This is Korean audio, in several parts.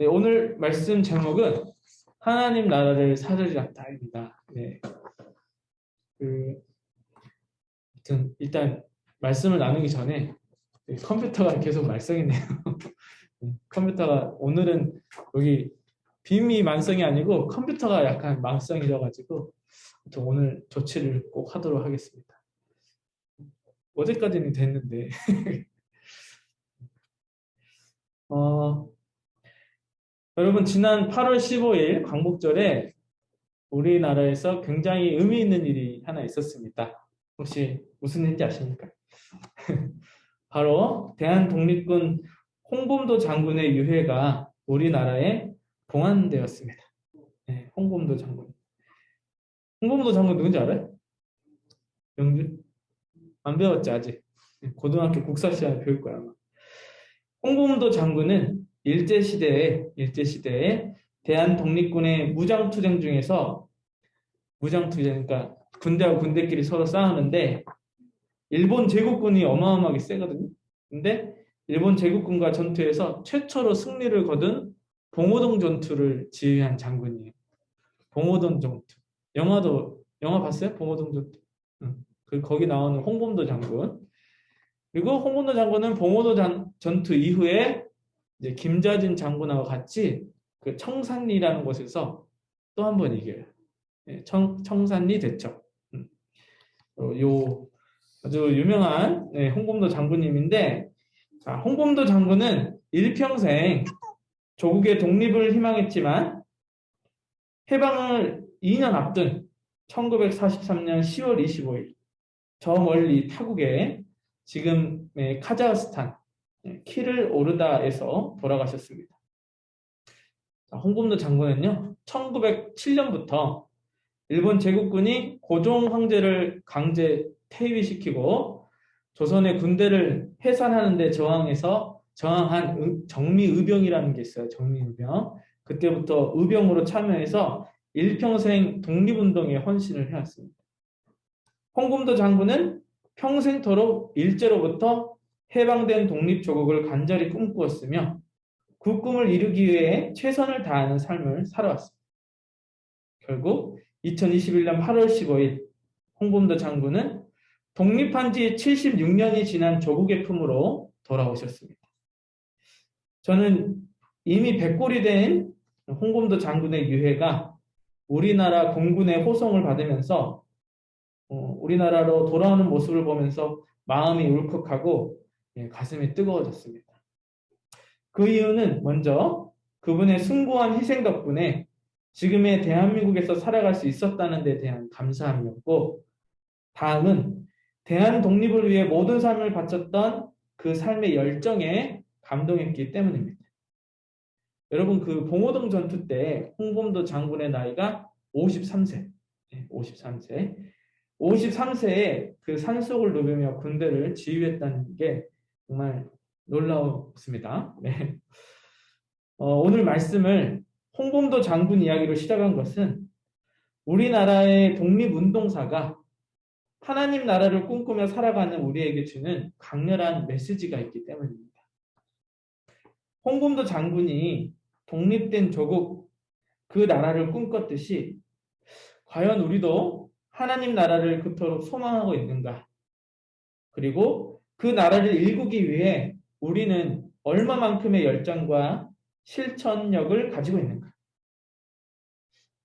네, 오늘 말씀 제목은 하나님 나라를 사르짖다입니다. 네, 그, 아무튼 일단 말씀을 나누기 전에 컴퓨터가 계속 말썽이네요. 컴퓨터가 오늘은 여기 빔이 만성이 아니고 컴퓨터가 약간 망성이져가지고 오늘 조치를 꼭 하도록 하겠습니다. 어제까지는 됐는데 어, 여러분 지난 8월 15일 광복절에 우리나라에서 굉장히 의미 있는 일이 하나 있었습니다. 혹시 무슨 일인지 아십니까? 바로 대한독립군 홍범도 장군의 유해가 우리나라에 봉환되었습니다. 네, 홍범도 장군. 홍범도 장군 누군지 알아요? 영준? 안 배웠지 아직. 고등학교 국사 시간에 배울 거야 아마. 홍범도 장군은 일제시대에 대한독립군의 무장투쟁 중에서 무장투쟁, 그러니까 군대와 군대끼리 서로 싸우는데 일본 제국군이 어마어마하게 세거든요. 근데 일본 제국군과 전투에서 최초로 승리를 거둔 봉오동 전투를 지휘한 장군이에요. 봉오동 전투. 영화 봤어요? 봉오동 전투. 응. 거기 나오는 홍범도 장군. 그리고 홍범도 장군은 봉오동 전투 이후에 이제 김자진 장군하고 같이 그 청산리라는 곳에서 또 한 번 이겨요. 청산리 대첩. 요 아주 유명한 홍범도 장군님인데, 자, 홍범도 장군은 일평생 조국의 독립을 희망했지만 해방을 2년 앞둔 1943년 10월 25일 저 멀리 타국의 지금의 카자흐스탄 키를 오르다에서 돌아가셨습니다. 자, 홍범도 장군은요 1907년부터 일본 제국군이 고종 황제를 강제 폐위시키고 조선의 군대를 해산하는 데 저항한 정미의병이라는 게 있어요. 정미의병. 그때부터 의병으로 참여해서 일평생 독립운동에 헌신을 해왔습니다. 홍범도 장군은 평생토록 일제로부터 해방된 독립조국을 간절히 꿈꾸었으며 그 꿈을 이루기 위해 최선을 다하는 삶을 살아왔습니다. 결국 2021년 8월 15일 홍범도 장군은 독립한 지 76년이 지난 조국의 품으로 돌아오셨습니다. 저는 이미 백골이 된 홍범도 장군의 유해가 우리나라 공군의 호송을 받으면서 우리나라로 돌아오는 모습을 보면서 마음이 울컥하고 가슴이 뜨거워졌습니다. 그 이유는 먼저 그분의 숭고한 희생 덕분에 지금의 대한민국에서 살아갈 수 있었다는 데 대한 감사함이었고, 다음은 대한 독립을 위해 모든 삶을 바쳤던 그 삶의 열정에 감동했기 때문입니다. 여러분, 그 봉오동 전투 때 홍범도 장군의 나이가 53세, 53세, 53세에 그 산속을 누비며 군대를 지휘했다는 게 정말 놀라웠습니다. 네. 오늘 말씀을 홍범도 장군 이야기로 시작한 것은 우리나라의 독립운동사가 하나님 나라를 꿈꾸며 살아가는 우리에게 주는 강렬한 메시지가 있기 때문입니다. 홍범도 장군이 독립된 조국, 그 나라를 꿈꿨듯이 과연 우리도 하나님 나라를 그토록 소망하고 있는가? 그리고 그 나라를 일구기 위해 우리는 얼마만큼의 열정과 실천력을 가지고 있는가?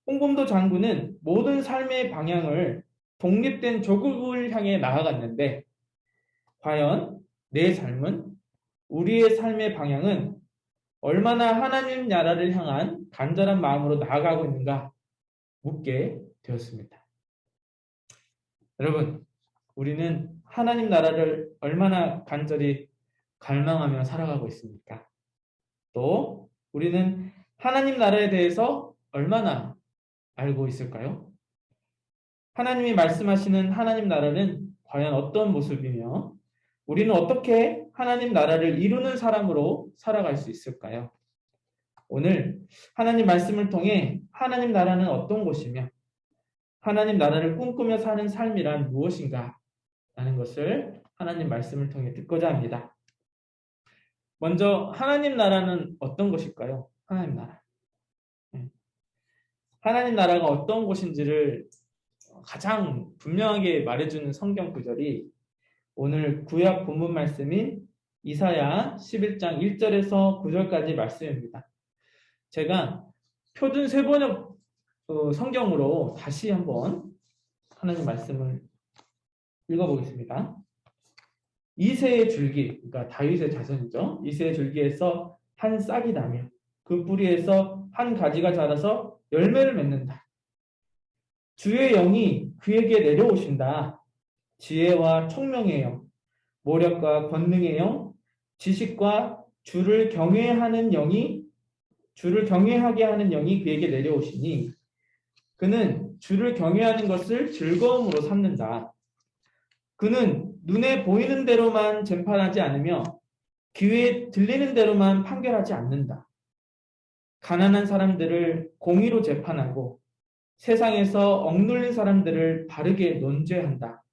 홍범도 장군은 모든 삶의 방향을 독립된 조국을 향해 나아갔는데 과연 내 삶은, 우리의 삶의 방향은 얼마나 하나님 나라를 향한 간절한 마음으로 나아가고 있는가 묻게 되었습니다. 여러분, 우리는 하나님 나라를 얼마나 간절히 갈망하며 살아가고 있습니까? 또 우리는 하나님 나라에 대해서 얼마나 알고 있을까요? 하나님이 말씀하시는 하나님 나라는 과연 어떤 모습이며 우리는 어떻게 하나님 나라를 이루는 사람으로 살아갈 수 있을까요? 오늘 하나님 말씀을 통해 하나님 나라는 어떤 곳이며 하나님 나라를 꿈꾸며 사는 삶이란 무엇인가 라는 것을 하나님 말씀을 통해 듣고자 합니다. 먼저 하나님 나라는 어떤 것일까요? 하나님 나라. 예. 하나님 나라가 어떤 곳인지를 가장 분명하게 말해주는 성경 구절이 오늘 구약 본문 말씀인 이사야 11장 1절에서 9절까지 말씀입니다. 제가 표준 세번역 성경으로 다시 한번 하나님 말씀을 읽어보겠습니다. 이새의 줄기, 그러니까 다윗의 자손이죠. 이새의 줄기에서 한 싹이 나며 그 뿌리에서 한 가지가 자라서 열매를 맺는다. 주의 영이 그에게 내려오신다. 지혜와 총명의 영, 모력과 권능의 영, 지식과 주를 경외하게 하는 영이 그에게 내려오시니 그는 주를 경외하는 것을 즐거움으로 삼는다. 그는 눈에 보이는 대로만 재판하지 않으며 귀에 들리는 대로만 판결하지 않는다. 가난한 사람들을 공의로 재판하고 세상에서 억눌린 사람들을 바르게 논죄한다.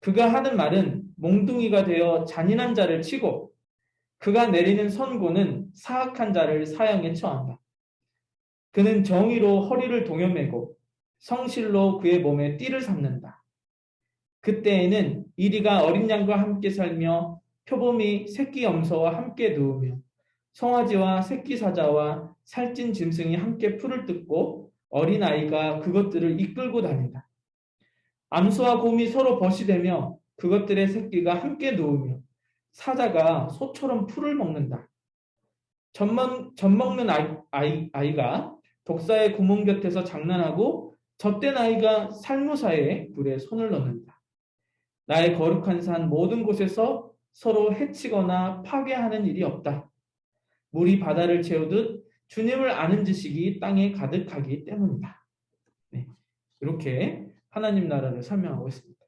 그가 하는 말은 몽둥이가 되어 잔인한 자를 치고 그가 내리는 선고는 사악한 자를 사형에 처한다. 그는 정의로 허리를 동여매고 성실로 그의 몸에 띠를 삼는다. 그때에는 이리가 어린 양과 함께 살며 표범이 새끼 염소와 함께 누우며 송아지와 새끼 사자와 살찐 짐승이 함께 풀을 뜯고 어린아이가 그것들을 이끌고 다닌다. 암소와 곰이 서로 벗이되며 그것들의 새끼가 함께 누우며 사자가 소처럼 풀을 먹는다. 젖 먹는 아이가 독사의 구멍 곁에서 장난하고 젖된 아이가 살무사의 불에 손을 넣는다. 나의 거룩한 산 모든 곳에서 서로 해치거나 파괴하는 일이 없다. 물이 바다를 채우듯 주님을 아는 지식이 땅에 가득하기 때문이다. 네, 이렇게 하나님 나라를 설명하고 있습니다.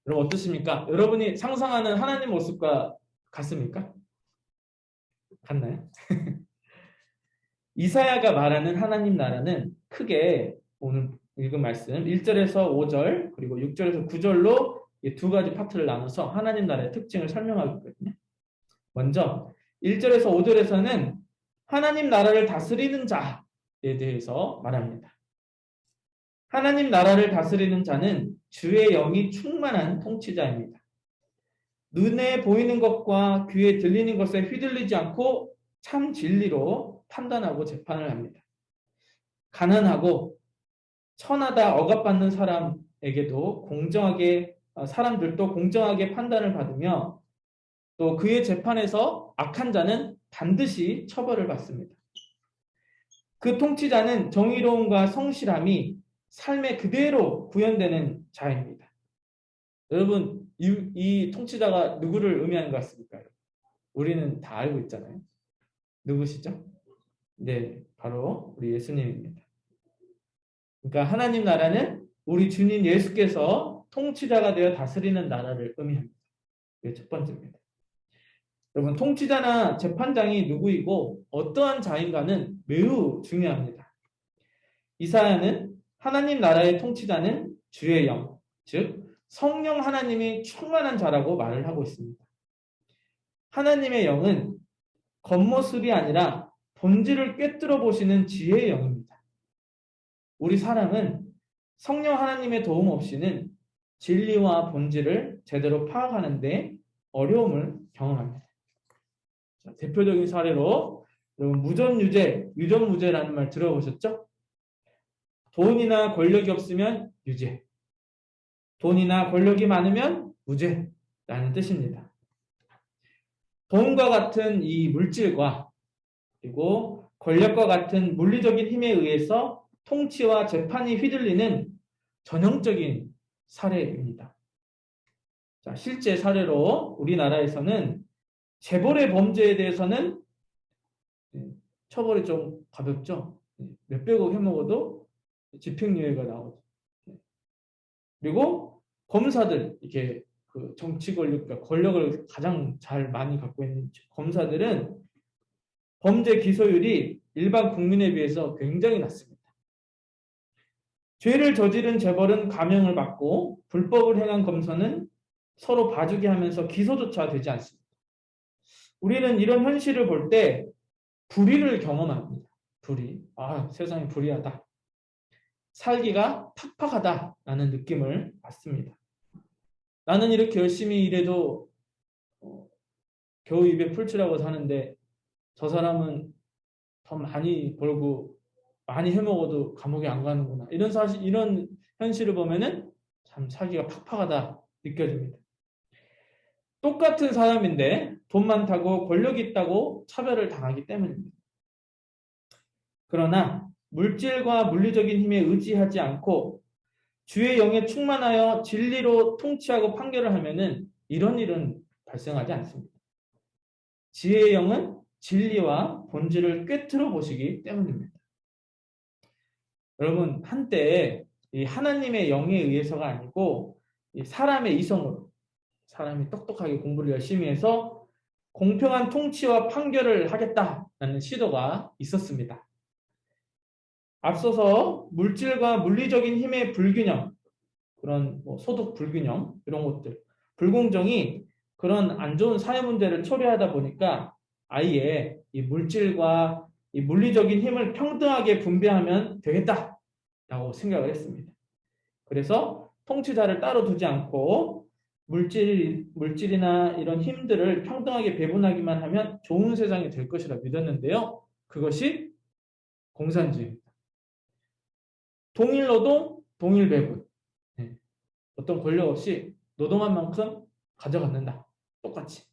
여러분 어떠십니까? 여러분이 상상하는 하나님 모습과 같습니까? 같나요? 이사야가 말하는 하나님 나라는 크게 오늘 읽은 말씀 1절에서 5절 그리고 6절에서 9절로 두 가지 파트를 나눠서 하나님 나라의 특징을 설명하고 있거든요. 먼저 1절에서 5절에서는 하나님 나라를 다스리는 자에 대해서 말합니다. 하나님 나라를 다스리는 자는 주의 영이 충만한 통치자입니다. 눈에 보이는 것과 귀에 들리는 것에 휘둘리지 않고 참 진리로 판단하고 재판을 합니다. 가난하고 천하다 억압받는 사람들도 공정하게 판단을 받으며 또 그의 재판에서 악한 자는 반드시 처벌을 받습니다. 그 통치자는 정의로움과 성실함이 삶에 그대로 구현되는 자입니다. 여러분, 이 통치자가 누구를 의미하는 것 같습니까? 우리는 다 알고 있잖아요. 누구시죠? 네, 바로 우리 예수님입니다. 그러니까 하나님 나라는 우리 주님 예수께서 통치자가 되어 다스리는 나라를 의미합니다. 이게 첫 번째입니다. 여러분, 통치자나 재판장이 누구이고 어떠한 자인가는 매우 중요합니다. 이사야는 하나님 나라의 통치자는 주의 영, 즉 성령 하나님이 충만한 자라고 말을 하고 있습니다. 하나님의 영은 겉모습이 아니라 본질을 꿰뚫어 보시는 지혜의 영입니다. 우리 사람은 성령 하나님의 도움 없이는 진리와 본질을 제대로 파악하는 데 어려움을 경험합니다. 자, 대표적인 사례로 여러분 유전무죄라는 말 들어보셨죠? 돈이나 권력이 없으면 유죄, 돈이나 권력이 많으면 무죄라는 뜻입니다. 돈과 같은 이 물질과 그리고 권력과 같은 물리적인 힘에 의해서 통치와 재판이 휘둘리는 전형적인 사례입니다. 자, 실제 사례로 우리나라에서는 재벌의 범죄에 대해서는 처벌이 좀 가볍죠. 몇백억 해먹어도 집행유예가 나오죠. 그리고 검사들, 이렇게 그 정치 권력을 가장 잘 많이 갖고 있는 검사들은 범죄 기소율이 일반 국민에 비해서 굉장히 낮습니다. 죄를 저지른 재벌은 감형을 받고 불법을 행한 검사는 서로 봐주게 하면서 기소조차 되지 않습니다. 우리는 이런 현실을 볼 때 불의를 경험합니다. 불의. 세상이 불의하다. 살기가 팍팍하다라는 느낌을 받습니다. 나는 이렇게 열심히 일해도 겨우 입에 풀칠하고 사는데 저 사람은 더 많이 벌고 많이 해먹어도 감옥에 안 가는구나. 이런 현실을 보면은 참 살기가 팍팍하다 느껴집니다. 똑같은 사람인데 돈 많다고 권력이 있다고 차별을 당하기 때문입니다. 그러나 물질과 물리적인 힘에 의지하지 않고 주의 영에 충만하여 진리로 통치하고 판결을 하면은 이런 일은 발생하지 않습니다. 지혜의 영은 진리와 본질을 꿰뚫어 보시기 때문입니다. 여러분, 한때 이 하나님의 영에 의해서가 아니고 이 사람의 이성으로, 사람이 똑똑하게 공부를 열심히 해서 공평한 통치와 판결을 하겠다라는 시도가 있었습니다. 앞서서 물질과 물리적인 힘의 불균형, 그런 소득 불균형, 이런 것들, 불공정이 그런 안 좋은 사회 문제를 초래하다 보니까 아예 이 물질과 이 물리적인 힘을 평등하게 분배하면 되겠다라고 생각을 했습니다. 그래서 통치자를 따로 두지 않고 물질이나 이런 힘들을 평등하게 배분하기만 하면 좋은 세상이 될 것이라 믿었는데요. 그것이 공산주의입니다. 동일 노동, 동일 배분. 어떤 권력 없이 노동한 만큼 가져갖는다. 똑같이.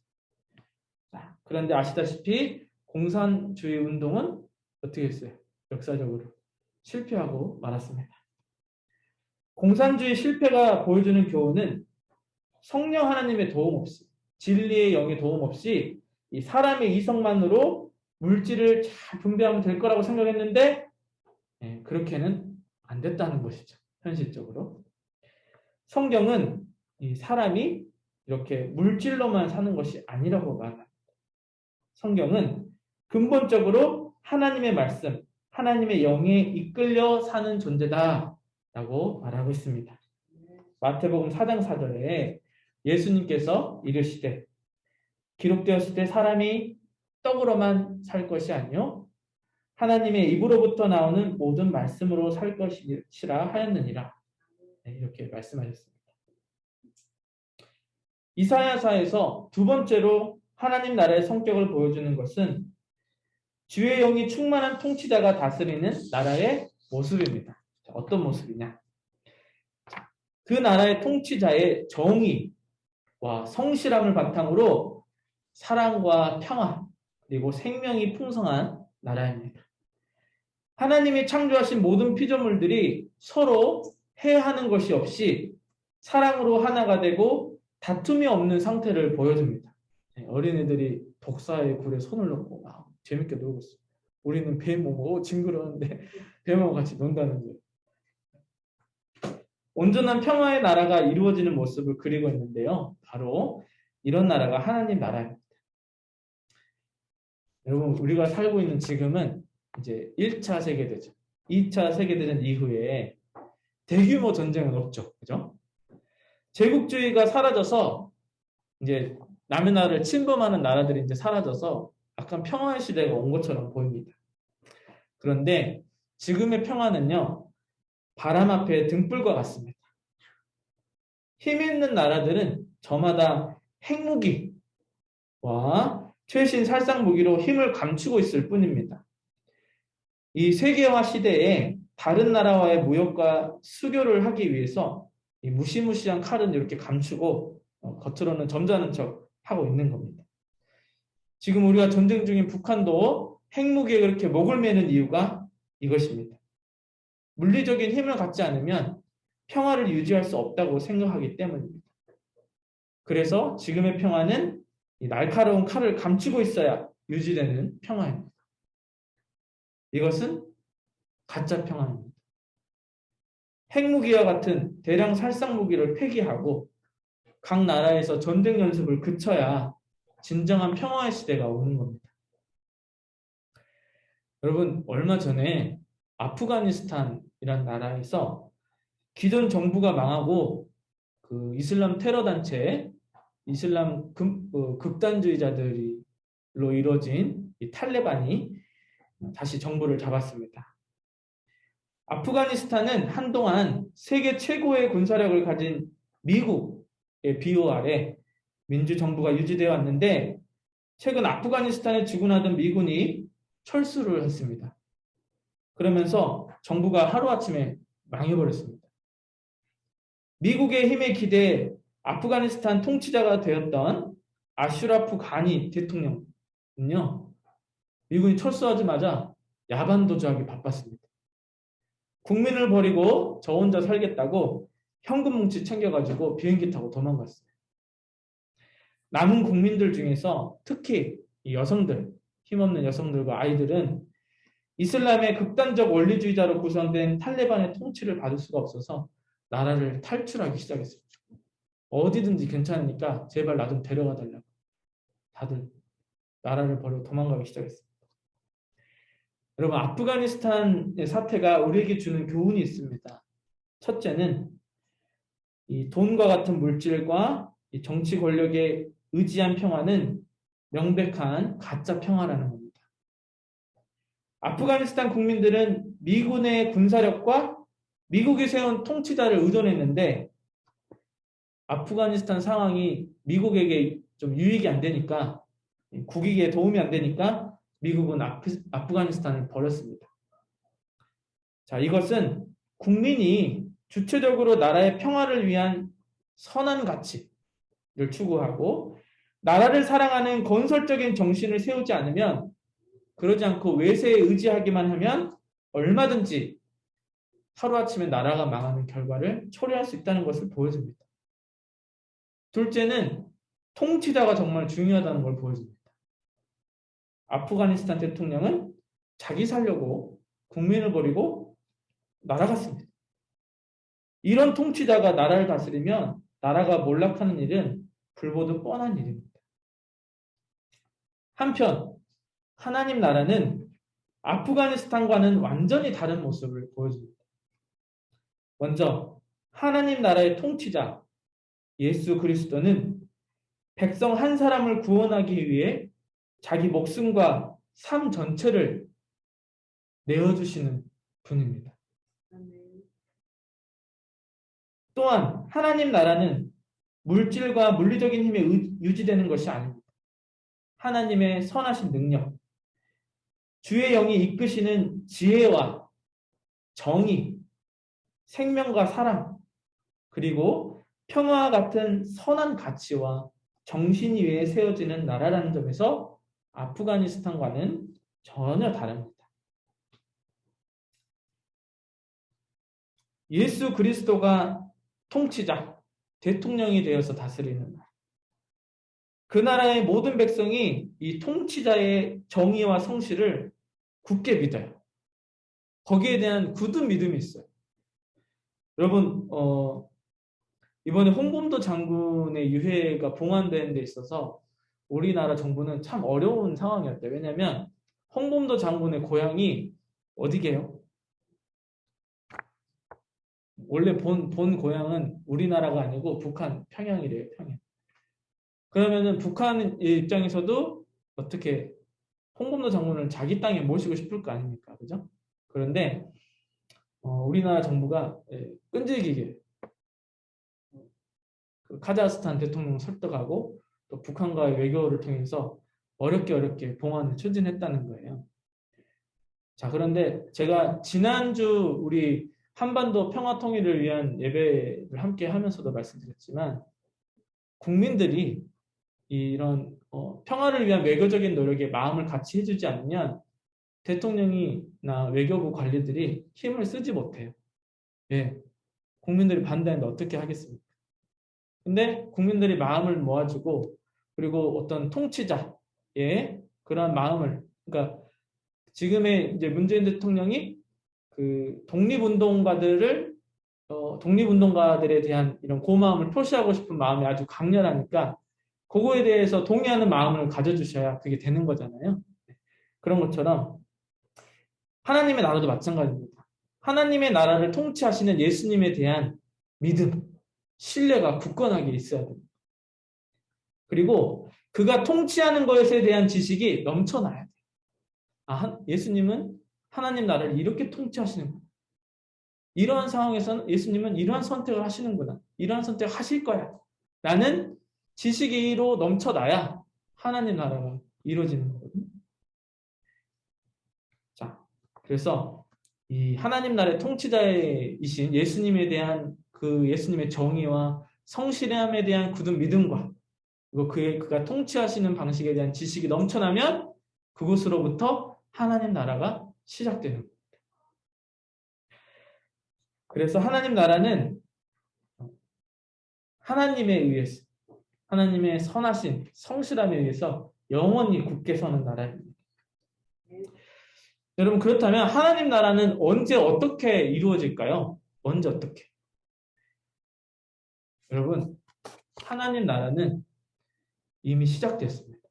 자, 그런데 아시다시피 공산주의 운동은 어떻게 했어요? 역사적으로 실패하고 말았습니다. 공산주의 실패가 보여주는 교훈은 성령 하나님의 도움 없이, 진리의 영의 도움 없이 이 사람의 이성만으로 물질을 잘 분배하면 될 거라고 생각했는데 그렇게는 안 됐다는 것이죠. 현실적으로. 성경은 이 사람이 이렇게 물질로만 사는 것이 아니라고 말합니다. 성경은 근본적으로 하나님의 말씀, 하나님의 영에 이끌려 사는 존재다라고 말하고 있습니다. 마태복음 4장 4절에 예수님께서 이르시되 기록되었을 때 사람이 떡으로만 살 것이 아니요 하나님의 입으로부터 나오는 모든 말씀으로 살 것이라 하였느니라. 이렇게 말씀하셨습니다. 이사야서에서 두 번째로 하나님 나라의 성격을 보여주는 것은 주의 영이 충만한 통치자가 다스리는 나라의 모습입니다. 어떤 모습이냐? 그 나라의 통치자의 정의와 성실함을 바탕으로 사랑과 평화 그리고 생명이 풍성한 나라입니다. 하나님이 창조하신 모든 피조물들이 서로 해하는 것이 없이 사랑으로 하나가 되고 다툼이 없는 상태를 보여줍니다. 어린애들이 독사의 굴에 손을 넣고 재밌게 놀고 있어요. 우리는 뱀하고 징그러운데 뱀하고 같이 논다는 거예요. 온전한 평화의 나라가 이루어지는 모습을 그리고 있는데요. 바로 이런 나라가 하나님 나라입니다. 여러분, 우리가 살고 있는 지금은 이제 1차 세계대전, 2차 세계대전 이후에 대규모 전쟁은 없죠. 그죠? 제국주의가 사라져서 이제 남의 나라를 침범하는 나라들이 이제 사라져서 약간 평화의 시대가 온 것처럼 보입니다. 그런데 지금의 평화는요, 바람 앞에 등불과 같습니다. 힘 있는 나라들은 저마다 핵무기와 최신 살상 무기로 힘을 감추고 있을 뿐입니다. 이 세계화 시대에 다른 나라와의 무역과 수교를 하기 위해서 이 무시무시한 칼은 이렇게 감추고 겉으로는 점잖은 척 하고 있는 겁니다. 지금 우리가 전쟁 중인 북한도 핵무기에 그렇게 목을 매는 이유가 이것입니다. 물리적인 힘을 갖지 않으면 평화를 유지할 수 없다고 생각하기 때문입니다. 그래서 지금의 평화는 이 날카로운 칼을 감추고 있어야 유지되는 평화입니다. 이것은 가짜 평화입니다. 핵무기와 같은 대량 살상 무기를 폐기하고 각 나라에서 전쟁 연습을 그쳐야 진정한 평화의 시대가 오는 겁니다. 여러분, 얼마 전에 아프가니스탄이라는 나라에서 기존 정부가 망하고 그 이슬람 테러 단체, 이슬람 극단주의자들로 이루어진 이 탈레반이 다시 정부를 잡았습니다. 아프가니스탄은 한동안 세계 최고의 군사력을 가진 미국의 비호 아래 민주정부가 유지되어 왔는데 최근 아프가니스탄에 주둔하던 미군이 철수를 했습니다. 그러면서 정부가 하루아침에 망해버렸습니다. 미국의 힘에 기대해 아프가니스탄 통치자가 되었던 아슈라프 가니 대통령은요, 미군이 철수하자마자 야반도주하기 바빴습니다. 국민을 버리고 저 혼자 살겠다고 현금 뭉치 챙겨가지고 비행기 타고 도망갔어요. 남은 국민들 중에서 특히 이 여성들, 힘없는 여성들과 아이들은 이슬람의 극단적 원리주의자로 구성된 탈레반의 통치를 받을 수가 없어서 나라를 탈출하기 시작했습니다. 어디든지 괜찮으니까 제발 나 좀 데려가 달라고 다들 나라를 버리고 도망가기 시작했습니다. 여러분, 아프가니스탄의 사태가 우리에게 주는 교훈이 있습니다. 첫째는 이 돈과 같은 물질과 이 정치 권력에 의지한 평화는 명백한 가짜 평화라는 겁니다. 아프가니스탄 국민들은 미군의 군사력과 미국이 세운 통치자를 의존했는데 아프가니스탄 상황이 미국에게 좀 유익이 안 되니까, 국익에 도움이 안 되니까 미국은 아프가니스탄을 버렸습니다. 자, 이것은 국민이 주체적으로 나라의 평화를 위한 선한 가치를 추구하고 나라를 사랑하는 건설적인 정신을 세우지 않으면, 그러지 않고 외세에 의지하기만 하면 얼마든지 하루아침에 나라가 망하는 결과를 초래할 수 있다는 것을 보여줍니다. 둘째는 통치자가 정말 중요하다는 걸 보여줍니다. 아프가니스탄 대통령은 자기 살려고 국민을 버리고 날아갔습니다. 이런 통치자가 나라를 다스리면 나라가 몰락하는 일은 불보듯 뻔한 일입니다. 한편 하나님 나라는 아프가니스탄과는 완전히 다른 모습을 보여줍니다. 먼저 하나님 나라의 통치자 예수 그리스도는 백성 한 사람을 구원하기 위해 자기 목숨과 삶 전체를 내어주시는 분입니다. 또한 하나님 나라는 물질과 물리적인 힘에 유지되는 것이 아닙니다. 하나님의 선하신 능력, 주의 영이 이끄시는 지혜와 정의, 생명과 사랑, 그리고 평화와 같은 선한 가치와 정신 위에 세워지는 나라라는 점에서 아프가니스탄과는 전혀 다릅니다. 예수 그리스도가 통치자, 대통령이 되어서 다스리는 나라. 그 나라의 모든 백성이 이 통치자의 정의와 성실을 굳게 믿어요. 거기에 대한 굳은 믿음이 있어요. 여러분, 이번에 홍범도 장군의 유해가 봉환되는 데 있어서 우리나라 정부는 참 어려운 상황이었대요. 왜냐하면 홍범도 장군의 고향이 어디게요? 원래 본 고향은 우리나라가 아니고 북한 평양이래요. 평양. 그러면은 북한 입장에서도 어떻게 홍범도 장군을 자기 땅에 모시고 싶을 거 아닙니까? 그죠? 그런데 우리나라 정부가 끈질기게 그 카자흐스탄 대통령 설득하고 또 북한과의 외교를 통해서 어렵게 봉환을 추진했다는 거예요. 자, 그런데 제가 지난주 우리 한반도 평화 통일을 위한 예배를 함께 하면서도 말씀드렸지만 국민들이 이런 평화를 위한 외교적인 노력에 마음을 같이 해주지 않으면 대통령이나 외교부 관리들이 힘을 쓰지 못해요. 예, 국민들이 반대하는데 어떻게 하겠습니까? 근데 국민들이 마음을 모아주고 그리고 어떤 통치자의 그런 마음을, 그러니까 지금의 이제 문재인 대통령이 그 독립운동가들에 대한 이런 고마움을 표시하고 싶은 마음이 아주 강렬하니까 그거에 대해서 동의하는 마음을 가져주셔야 그게 되는 거잖아요. 그런 것처럼 하나님의 나라도 마찬가지입니다. 하나님의 나라를 통치하시는 예수님에 대한 믿음, 신뢰가 굳건하게 있어야 됩니다. 그리고 그가 통치하는 것에 대한 지식이 넘쳐나야 돼요. 예수님은 하나님 나라를 이렇게 통치하시는구나. 이러한 상황에서는 예수님은 이러한 선택을 하시는구나. 이러한 선택을 하실 거야. 라는 지식으로 넘쳐나야 하나님 나라가 이루어지는 거거든요. 자, 그래서 이 하나님 나라의 통치자이신 예수님에 대한 그 예수님의 정의와 성실함에 대한 굳은 믿음과 그리고 그가 통치하시는 방식에 대한 지식이 넘쳐나면 그곳으로부터 하나님 나라가 시작되는 겁니다. 그래서 하나님 나라는 하나님에 의해서 하나님의 선하신 성실함에 의해서 영원히 굳게 서는 나라입니다. 여러분 그렇다면 하나님 나라는 언제 어떻게 이루어질까요? 언제 어떻게? 여러분 하나님 나라는 이미 시작됐습니다.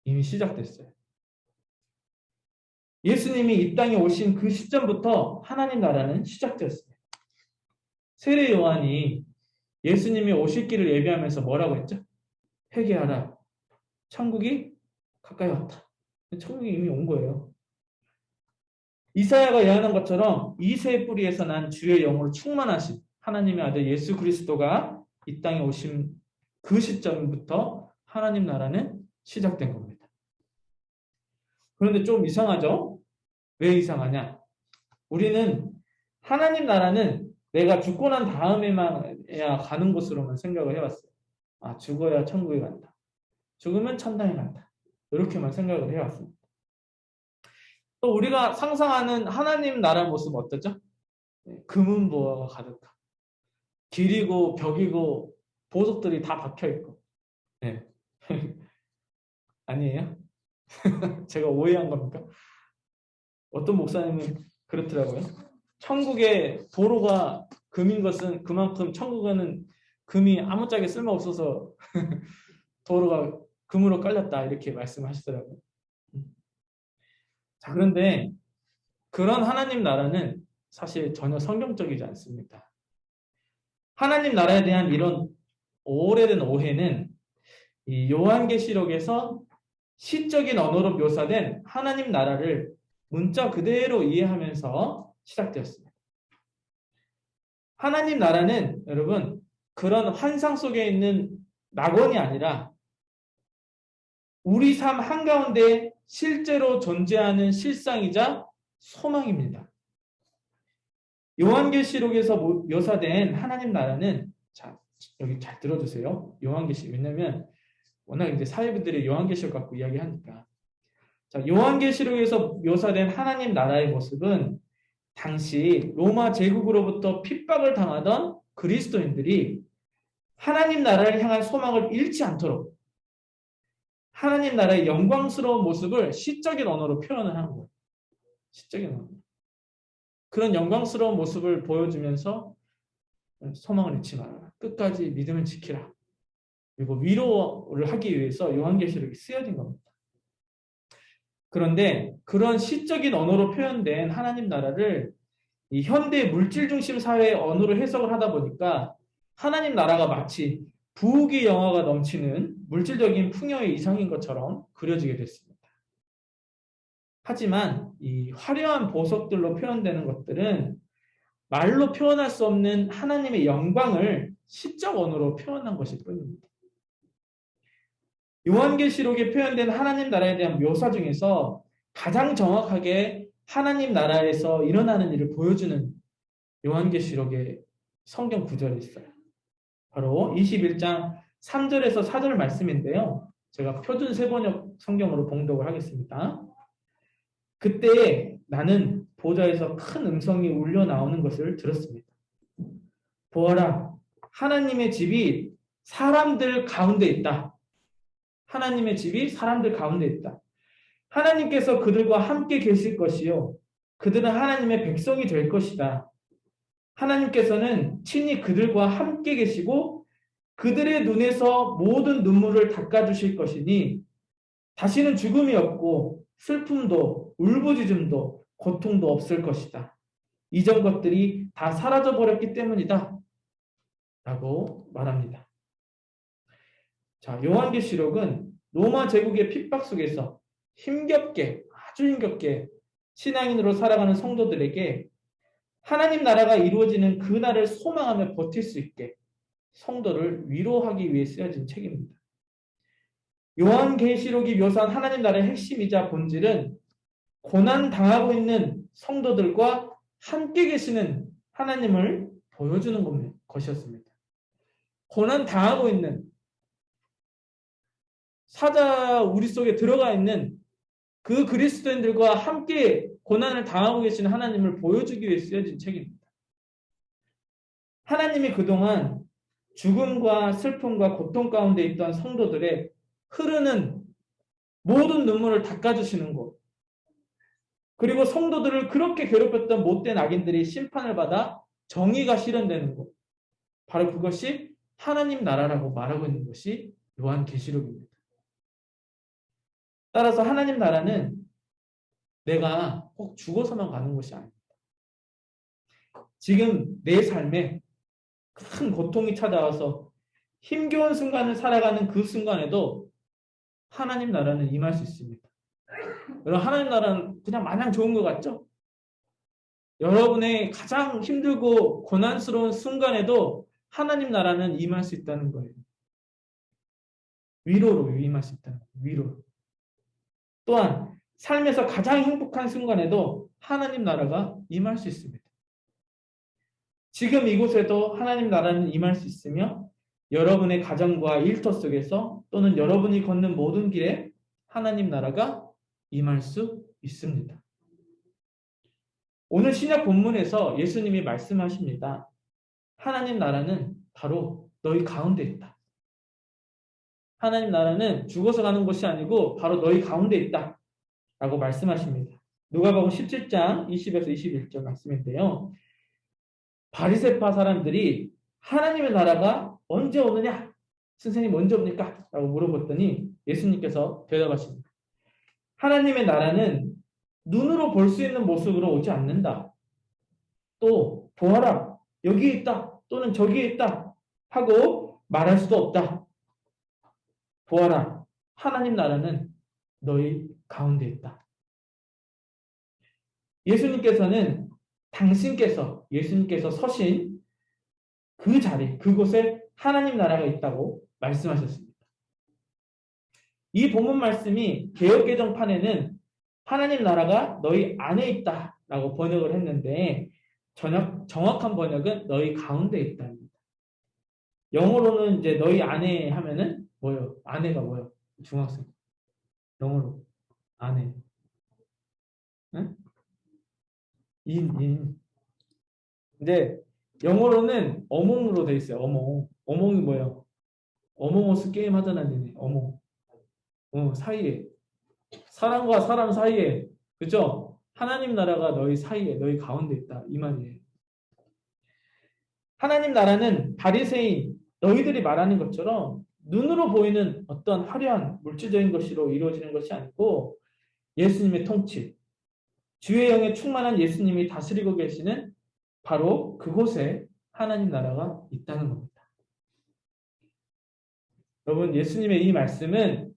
이미 시작됐어요. 예수님이 이 땅에 오신 그 시점부터 하나님 나라는 시작되었습니다. 세례 요한이 예수님이 오실 길을 예비하면서 뭐라고 했죠? 회개하라. 천국이 가까이 왔다. 천국이 이미 온 거예요. 이사야가 예언한 것처럼 이새의 뿌리에서 난 주의 영으로 충만하신 하나님의 아들 예수 그리스도가 이 땅에 오신 그 시점부터 하나님 나라는 시작된 겁니다. 그런데 좀 이상하죠? 왜 이상하냐? 우리는 하나님 나라는 내가 죽고 난 다음에만야 가는 곳으로만 생각을 해왔어요. 죽어야 천국에 간다. 죽으면 천당에 간다. 이렇게만 생각을 해왔습니다. 또 우리가 상상하는 하나님 나라 모습 어떠죠? 금은보화가 가득하고 길이고 벽이고 보석들이 다 박혀있고 네. 아니에요? 제가 오해한 겁니까? 어떤 목사님은 그렇더라고요. 천국의 도로가 금인 것은 그만큼 천국에는 금이 아무짝에 쓸모없어서 도로가 금으로 깔렸다 이렇게 말씀하시더라고요. 자, 그런데 그런 하나님 나라는 사실 전혀 성경적이지 않습니다. 하나님 나라에 대한 이런 오래된 오해는 이 요한계시록에서 시적인 언어로 묘사된 하나님 나라를 문자 그대로 이해하면서 시작되었습니다. 하나님 나라는 여러분 그런 환상 속에 있는 낙원이 아니라 우리 삶 한가운데 실제로 존재하는 실상이자 소망입니다. 요한계시록에서 묘사된 하나님 나라는 자, 여기 잘 들어주세요. 요한계시록. 왜냐면 워낙 이제 사회부들이 요한계시록 갖고 이야기하니까. 자, 요한계시록에서 묘사된 하나님 나라의 모습은 당시 로마 제국으로부터 핍박을 당하던 그리스도인들이 하나님 나라를 향한 소망을 잃지 않도록 하나님 나라의 영광스러운 모습을 시적인 언어로 표현을 하는 거예요. 시적인 언어. 그런 영광스러운 모습을 보여주면서 소망을 잃지 말아라. 끝까지 믿음을 지키라. 그리고 위로를 하기 위해서 요한계시록이 쓰여진 겁니다. 그런데 그런 시적인 언어로 표현된 하나님 나라를 이 현대 물질 중심 사회의 언어로 해석을 하다 보니까 하나님 나라가 마치 부귀 영화가 넘치는 물질적인 풍요의 이상인 것처럼 그려지게 됐습니다. 하지만 이 화려한 보석들로 표현되는 것들은 말로 표현할 수 없는 하나님의 영광을 시적 언어로 표현한 것일 뿐입니다. 요한계시록에 표현된 하나님 나라에 대한 묘사 중에서 가장 정확하게 하나님 나라에서 일어나는 일을 보여주는 요한계시록의 성경 구절이 있어요. 바로 21장 3절에서 4절 말씀인데요. 제가 표준 세번역 성경으로 봉독을 하겠습니다. 그때 나는 보좌에서 큰 음성이 울려 나오는 것을 들었습니다. 보아라, 하나님의 집이 사람들 가운데 있다. 하나님의 집이 사람들 가운데 있다. 하나님께서 그들과 함께 계실 것이요. 그들은 하나님의 백성이 될 것이다. 하나님께서는 친히 그들과 함께 계시고 그들의 눈에서 모든 눈물을 닦아주실 것이니 다시는 죽음이 없고 슬픔도 울부짖음도 고통도 없을 것이다. 이전 것들이 다 사라져버렸기 때문이다. 라고 말합니다. 자, 요한계시록은 로마 제국의 핍박 속에서 힘겹게 아주 힘겹게 신앙인으로 살아가는 성도들에게 하나님 나라가 이루어지는 그날을 소망하며 버틸 수 있게 성도를 위로하기 위해 쓰여진 책입니다. 요한계시록이 묘사한 하나님 나라의 핵심이자 본질은 고난 당하고 있는 성도들과 함께 계시는 하나님을 보여주는 것이었습니다. 고난 당하고 있는 사자 우리 속에 들어가 있는 그 그리스도인들과 함께 고난을 당하고 계시는 하나님을 보여주기 위해 쓰여진 책입니다. 하나님이 그동안 죽음과 슬픔과 고통 가운데 있던 성도들의 흐르는 모든 눈물을 닦아주시는 것, 그리고 성도들을 그렇게 괴롭혔던 못된 악인들이 심판을 받아 정의가 실현되는 것, 바로 그것이 하나님 나라라고 말하고 있는 것이 요한계시록입니다. 따라서 하나님 나라는 내가 꼭 죽어서만 가는 것이 아닙니다. 지금 내 삶에 큰 고통이 찾아와서 힘겨운 순간을 살아가는 그 순간에도 하나님 나라는 임할 수 있습니다. 여러분, 하나님 나라는 그냥 마냥 좋은 것 같죠? 여러분의 가장 힘들고 고난스러운 순간에도 하나님 나라는 임할 수 있다는 거예요. 위로로 임할 수 있다는 거예요. 위로. 또한 삶에서 가장 행복한 순간에도 하나님 나라가 임할 수 있습니다. 지금 이곳에도 하나님 나라는 임할 수 있으며 여러분의 가정과 일터 속에서 또는 여러분이 걷는 모든 길에 하나님 나라가 임할 수 있습니다. 오늘 신약 본문에서 예수님이 말씀하십니다. 하나님 나라는 바로 너희 가운데 있다. 하나님 나라는 죽어서 가는 것이 아니고 바로 너희 가운데 있다. 라고 말씀하십니다. 누가복음 17장 20에서 21절 말씀인데요. 바리새파 사람들이 하나님의 나라가 언제 오느냐? 선생님 언제 옵니까? 라고 물어봤더니 예수님께서 대답하십니다. 하나님의 나라는 눈으로 볼 수 있는 모습으로 오지 않는다. 또 보아라 여기에 있다 또는 저기에 있다 하고 말할 수도 없다. 보아라 하나님 나라는 너희 가운데 있다. 예수님께서 서신 그 자리, 그곳에 하나님 나라가 있다고 말씀하셨습니다. 이 본문 말씀이 개역개정판에는 하나님 나라가 너희 안에 있다라고 번역을 했는데 정확한 번역은 너희 가운데 있다입니다. 영어로는 이제 너희 안에 하면은 뭐요? 안에가 뭐요? 중학생. 영어로 안에. 응? 인. 이제 영어로는 어몽으로 돼 있어요. 어몽. 어몽이 뭐예요? 어몽어스 게임 하잖아, 니네. 어몽. 사이에. 사람과 사람 사이에. 그죠? 하나님 나라가 너희 사이에, 너희 가운데 있다. 이 말이에요. 하나님 나라는 바리새인, 너희들이 말하는 것처럼 눈으로 보이는 어떤 화려한 물질적인 것으로 이루어지는 것이 아니고 예수님의 통치, 주의 영에 충만한 예수님이 다스리고 계시는 바로 그곳에 하나님 나라가 있다는 겁니다. 여러분, 예수님의 이 말씀은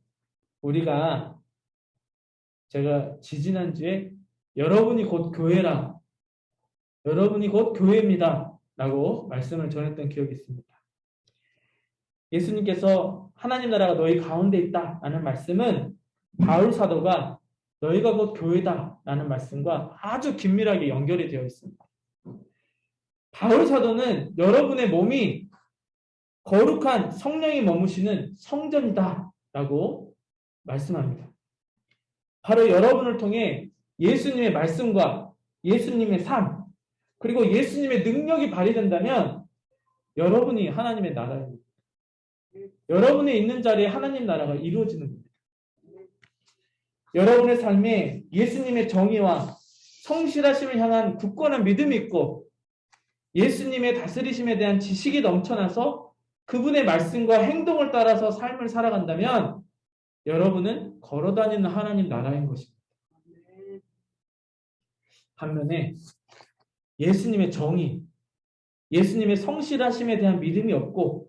제가 지지난주에 여러분이 곧 교회라, 여러분이 곧 교회입니다 라고 말씀을 전했던 기억이 있습니다. 예수님께서 하나님 나라가 너희 가운데 있다 라는 말씀은 바울 사도가 너희가 곧 교회다 라는 말씀과 아주 긴밀하게 연결이 되어 있습니다. 바울 사도는 여러분의 몸이 거룩한 성령이 머무시는 성전이다 라고 말씀합니다. 바로 여러분을 통해 예수님의 말씀과 예수님의 삶, 그리고 예수님의 능력이 발휘된다면 여러분이 하나님의 나라입니다. 여러분이 있는 자리에 하나님 나라가 이루어지는 겁니다. 여러분의 삶에 예수님의 정의와 성실하심을 향한 굳건한 믿음이 있고 예수님의 다스리심에 대한 지식이 넘쳐나서 그분의 말씀과 행동을 따라서 삶을 살아간다면 여러분은 걸어다니는 하나님 나라인 것입니다. 반면에 예수님의 정의, 예수님의 성실하심에 대한 믿음이 없고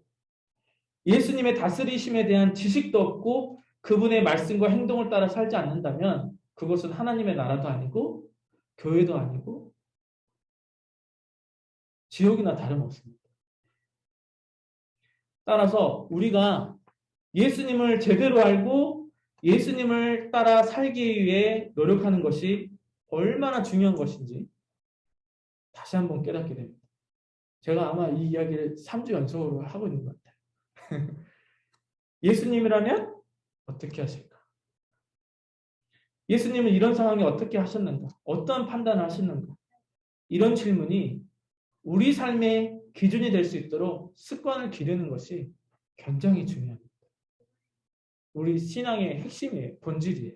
예수님의 다스리심에 대한 지식도 없고 그분의 말씀과 행동을 따라 살지 않는다면 그것은 하나님의 나라도 아니고 교회도 아니고 지옥이나 다름없습니다. 따라서 우리가 예수님을 제대로 알고 예수님을 따라 살기 위해 노력하는 것이 얼마나 중요한 것인지 다시 한번 깨닫게 됩니다. 제가 아마 이 이야기를 3주 연속으로 하고 있는 것 같아요. 예수님이라면 어떻게 하실까? 예수님은 이런 상황에 어떻게 하셨는가? 어떤 판단을 하셨는가? 이런 질문이 우리 삶의 기준이 될 수 있도록 습관을 기르는 것이 굉장히 중요합니다. 우리 신앙의 핵심이에요. 본질이에요.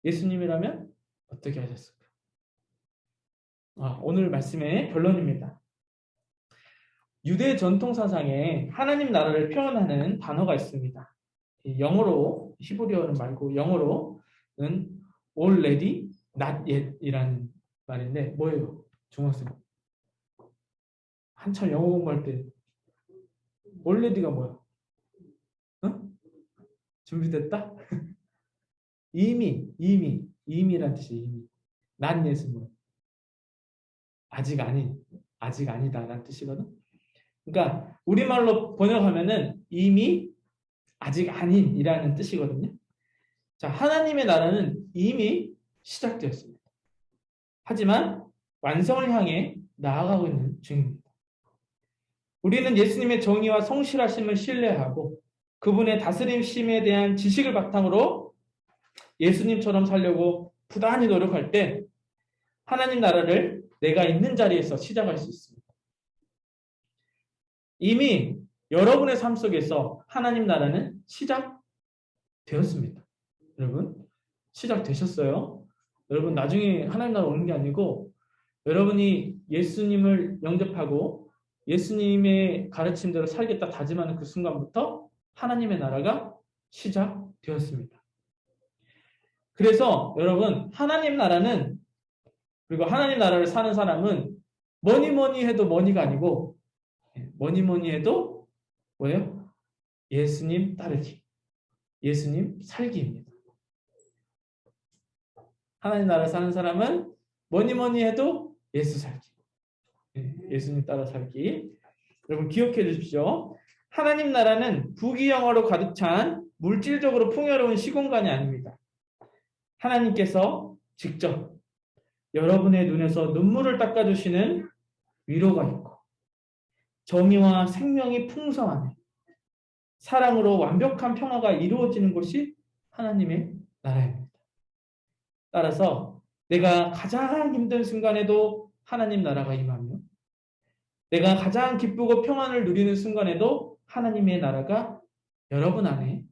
예수님이라면 어떻게 하셨을까? 오늘 말씀의 결론입니다. 유대 전통 사상에 하나님 나라를 표현하는 단어가 있습니다. 영어로, 히브리어는 말고 영어로는 already, not yet 이라는 말인데 뭐예요? 중학생 한참 영어 공부할 때 already가 뭐야? 응? 준비됐다? 이미란 뜻이에요. 이미. not yet은 뭐야? 아직 아니다라는 뜻이거든. 그러니까 우리말로 번역하면은 이미 아직 아닌이라는 뜻이거든요. 자, 하나님의 나라는 이미 시작되었습니다. 하지만 완성을 향해 나아가고 있는 중입니다. 우리는 예수님의 정의와 성실하심을 신뢰하고 그분의 다스림심에 대한 지식을 바탕으로 예수님처럼 살려고 부단히 노력할 때 하나님 나라를 내가 있는 자리에서 시작할 수 있습니다. 이미 여러분의 삶 속에서 하나님 나라는 시작되었습니다. 여러분, 시작되셨어요? 여러분, 나중에 하나님 나라 오는 게 아니고 여러분이 예수님을 영접하고 예수님의 가르침대로 살겠다 다짐하는 그 순간부터 하나님의 나라가 시작되었습니다. 그래서 여러분, 하나님 나라는, 그리고 하나님 나라를 사는 사람은 뭐니 해도 머니가 아니고 뭐니 해도 뭐예요? 예수님 따르기, 예수님 살기입니다. 하나님 나라 사는 사람은 뭐니 해도 예수 살기, 예수님 따라 살기. 여러분 기억해 주십시오. 하나님 나라는 부귀영화로 가득 찬 물질적으로 풍요로운 시공간이 아닙니다. 하나님께서 직접 여러분의 눈에서 눈물을 닦아주시는 위로가 있고 정의와 생명이 풍성하네 사랑으로 완벽한 평화가 이루어지는 곳이 하나님의 나라입니다. 따라서 내가 가장 힘든 순간에도 하나님 나라가 임하며 내가 가장 기쁘고 평안을 누리는 순간에도 하나님의 나라가 여러분 안에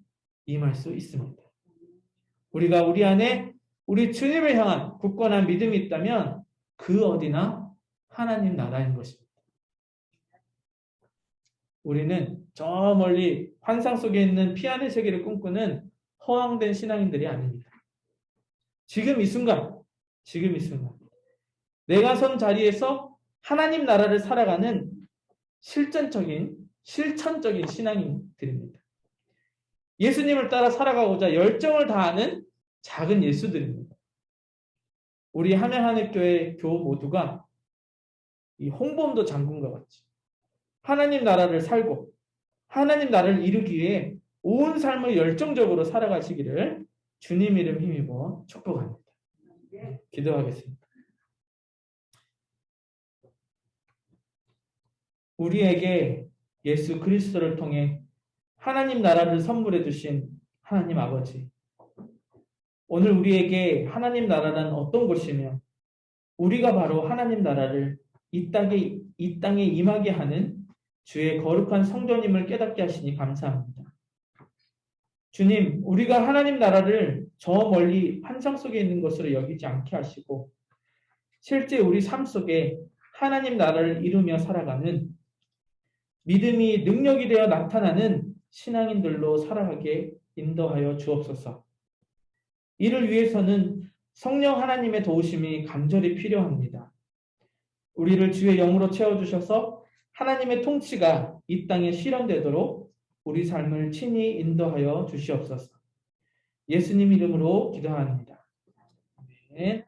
임할 수 있습니다. 우리가 우리 안에 우리 주님을 향한 굳건한 믿음이 있다면 그 어디나 하나님 나라인 것입니다. 우리는 저 멀리 환상 속에 있는 피안의 세계를 꿈꾸는 허황된 신앙인들이 아닙니다. 지금 이 순간 내가 선 자리에서 하나님 나라를 살아가는 실천적인 신앙인들입니다. 예수님을 따라 살아가고자 열정을 다하는 작은 예수들입니다. 우리 함양하늘교회 교 모두가 이 홍범도 장군과 같이 하나님 나라를 살고 하나님 나라를 이루기 위해 온 삶을 열정적으로 살아가시기를 주님 이름 힘입어 축복합니다. 기도하겠습니다. 우리에게 예수 그리스도를 통해 하나님 나라를 선물해 주신 하나님 아버지, 오늘 우리에게 하나님 나라는 어떤 곳이며 우리가 바로 하나님 나라를 이 땅에 임하게 하는 주의 거룩한 성전임을 깨닫게 하시니 감사합니다. 주님, 우리가 하나님 나라를 저 멀리 환상 속에 있는 것으로 여기지 않게 하시고 실제 우리 삶 속에 하나님 나라를 이루며 살아가는 믿음이 능력이 되어 나타나는 신앙인들로 살아가게 인도하여 주옵소서. 이를 위해서는 성령 하나님의 도우심이 간절히 필요합니다. 우리를 주의 영으로 채워주셔서 하나님의 통치가 이 땅에 실현되도록 우리 삶을 친히 인도하여 주시옵소서. 예수님 이름으로 기도합니다. 아멘.